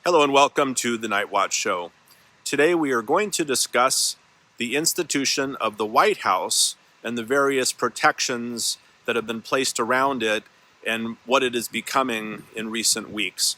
Hello and welcome to the Night Watch Show. Today we are going to discuss the institution of the White House and the various protections that have been placed around it and what it is becoming in recent weeks.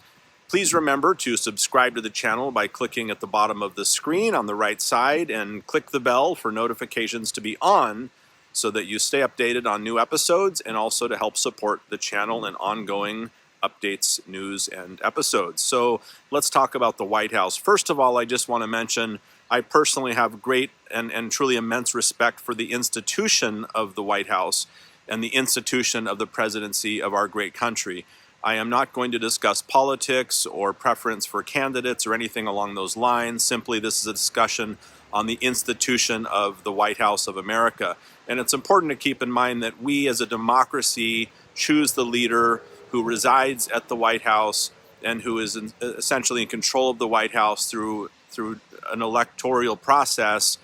Please remember to subscribe to the channel by clicking at the bottom of the screen on the right side and click the bell for notifications to be on so that you stay updated on new episodes and also to help support the channel and ongoing updates, news, and episodes. So let's talk about the White House. First of all, I just want to mention I personally have great and truly immense respect for the institution of the White House and the institution of the presidency of our great country. I am not going to discuss politics or preference for candidates or anything along those lines. Simply, this is a discussion on the institution of the White House of America. And it's important to keep in mind that we as a democracy choose the leader who resides at the White House and who is essentially in control of the White House through an electoral process,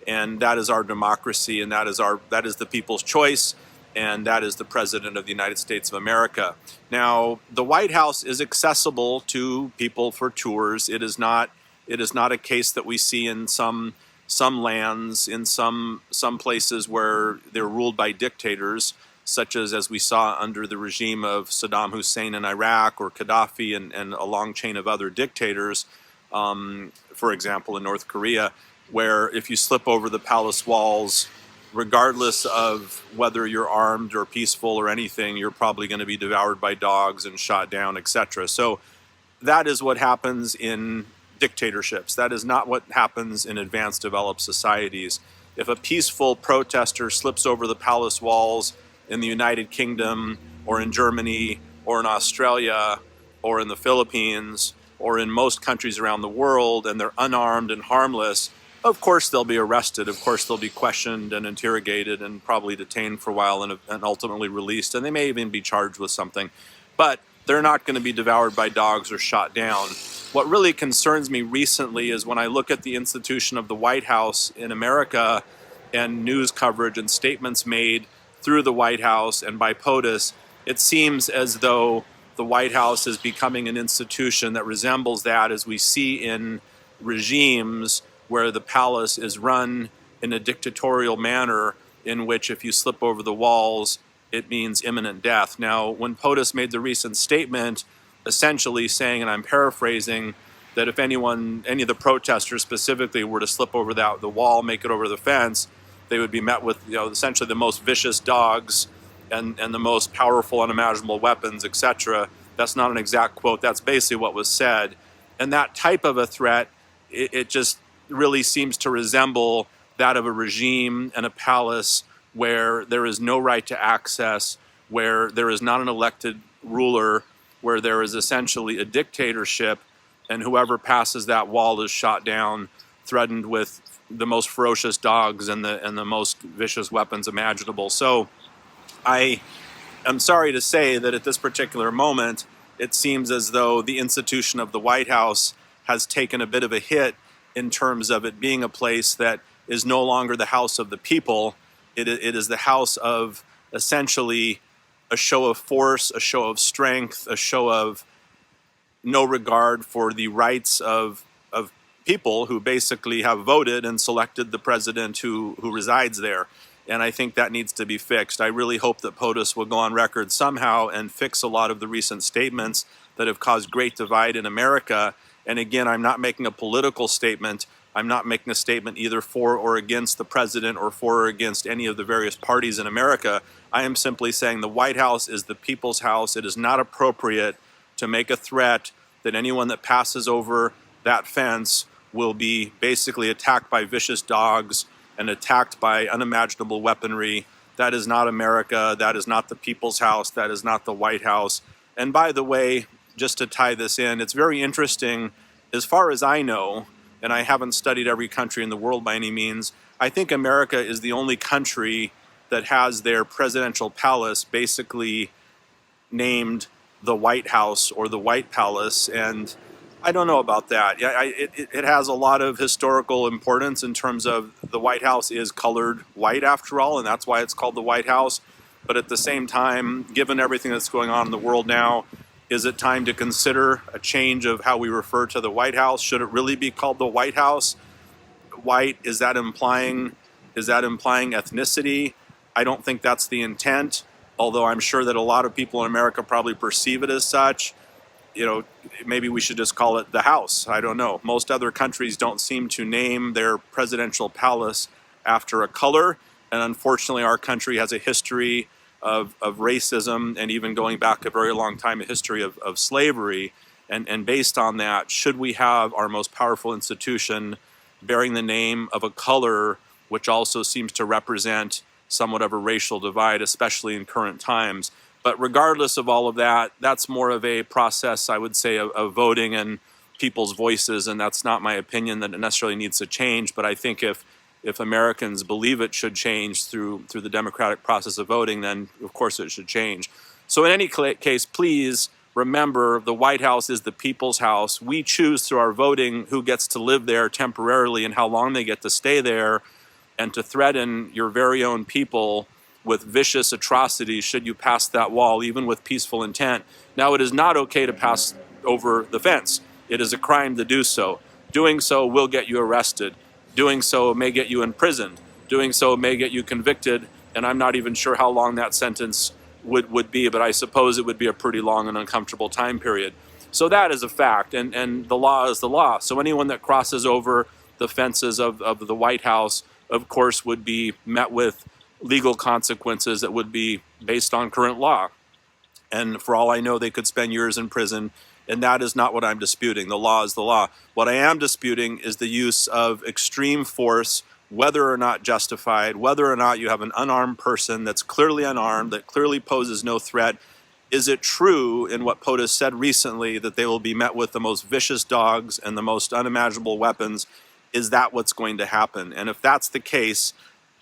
and that is our democracy, and that is the people's choice, and that is the President of the United States of America. Now, the White House is accessible to people for tours. It is not a case that we see in some lands, in some places where they're ruled by dictators, such as we saw under the regime of Saddam Hussein in Iraq or Gaddafi and a long chain of other dictators, for example, in North Korea, where if you slip over the palace walls, regardless of whether you're armed or peaceful or anything, you're probably going to be devoured by dogs and shot down, etc. So that is what happens in dictatorships. That is not what happens in advanced developed societies. If a peaceful protester slips over the palace walls in the United Kingdom or in Germany or in Australia or in the Philippines or in most countries around the world, and they're unarmed and harmless, of course they'll be arrested. Of course they'll be questioned and interrogated and probably detained for a while and ultimately released, and they may even be charged with something. But they're not going to be devoured by dogs or shot down. What really concerns me recently is when I look at the institution of the White House in America and news coverage and statements made through the White House and by POTUS, it seems as though the White House is becoming an institution that resembles that as we see in regimes where the palace is run in a dictatorial manner in which if you slip over the walls, it means imminent death. Now, when POTUS made the recent statement essentially saying, and I'm paraphrasing, that if any of the protesters specifically were to slip over the wall, make it over the fence, they would be met with essentially the most vicious dogs and the most powerful unimaginable weapons, etc. That's not an exact quote. That's basically what was said. And that type of a threat, it just really seems to resemble that of a regime and a palace where there is no right to access, where there is not an elected ruler, where there is essentially a dictatorship, and whoever passes that wall is shot down, threatened with the most ferocious dogs and the most vicious weapons imaginable. So I am sorry to say that at this particular moment, it seems as though the institution of the White House has taken a bit of a hit in terms of it being a place that is no longer the house of the people. It is the house of essentially a show of force, a show of strength, a show of no regard for the rights of people who basically have voted and selected the president who resides there. And I think that needs to be fixed. I really hope that POTUS will go on record somehow and fix a lot of the recent statements that have caused great divide in America. And again, I'm not making a political statement. I'm not making a statement either for or against the president or for or against any of the various parties in America. I am simply saying the White House is the people's house. It is not appropriate to make a threat that anyone that passes over that fence will be basically attacked by vicious dogs and attacked by unimaginable weaponry. That is not America. That is not the people's house. That is not the White House. And by the way, just to tie this in, it's very interesting, as far as I know, and I haven't studied every country in the world by any means, I think America is the only country that has their presidential palace basically named the White House or the White Palace. And I don't know about that. It has a lot of historical importance in terms of the White House is colored white after all, and that's why it's called the White House. But at the same time, given everything that's going on in the world now, Is it time to consider a change of how we refer to the White House? Should it really be called the White House? White, is that implying ethnicity? I don't think that's the intent, although I'm sure that a lot of people in America probably perceive it as such. Maybe we should just call it the House. I don't know. Most other countries don't seem to name their presidential palace after a color, and unfortunately our country has a history of racism, and even going back a very long time, a history of slavery. And based on that, should we have our most powerful institution bearing the name of a color, which also seems to represent somewhat of a racial divide, especially in current times? But regardless of all of that, that's more of a process, I would say, of voting and people's voices, and that's not my opinion that it necessarily needs to change. But I think if Americans believe it should change through the democratic process of voting, then of course it should change. So in any case, please remember, the White House is the people's house. We choose through our voting who gets to live there temporarily and how long they get to stay there, and to threaten your very own people with vicious atrocities should you pass that wall, even with peaceful intent. Now, it is not okay to pass over the fence. It is a crime to do so. Doing so will get you arrested. Doing so may get you imprisoned. Doing so may get you convicted, and I'm not even sure how long that sentence would be, but I suppose it would be a pretty long and uncomfortable time period. So that is a fact, and the law is the law. So anyone that crosses over the fences of the White House, of course, would be met with legal consequences that would be based on current law. And for all I know, they could spend years in prison, and that is not what I'm disputing. The law is the law. What I am disputing is the use of extreme force, whether or not justified, whether or not you have an unarmed person that's clearly unarmed, that clearly poses no threat. Is it true in what POTUS said recently that they will be met with the most vicious dogs and the most unimaginable weapons? Is that what's going to happen? And if that's the case,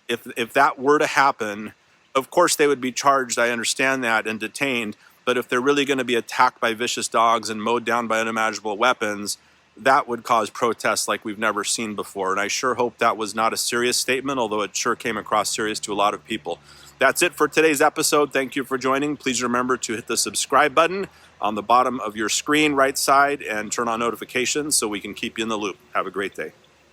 if that were to happen, of course they would be charged, I understand that, and detained. But if they're really going to be attacked by vicious dogs and mowed down by unimaginable weapons, that would cause protests like we've never seen before. And I sure hope that was not a serious statement, although it sure came across serious to a lot of people. That's it for today's episode. Thank you for joining. Please remember to hit the subscribe button on the bottom of your screen right side and turn on notifications so we can keep you in the loop. Have a great day.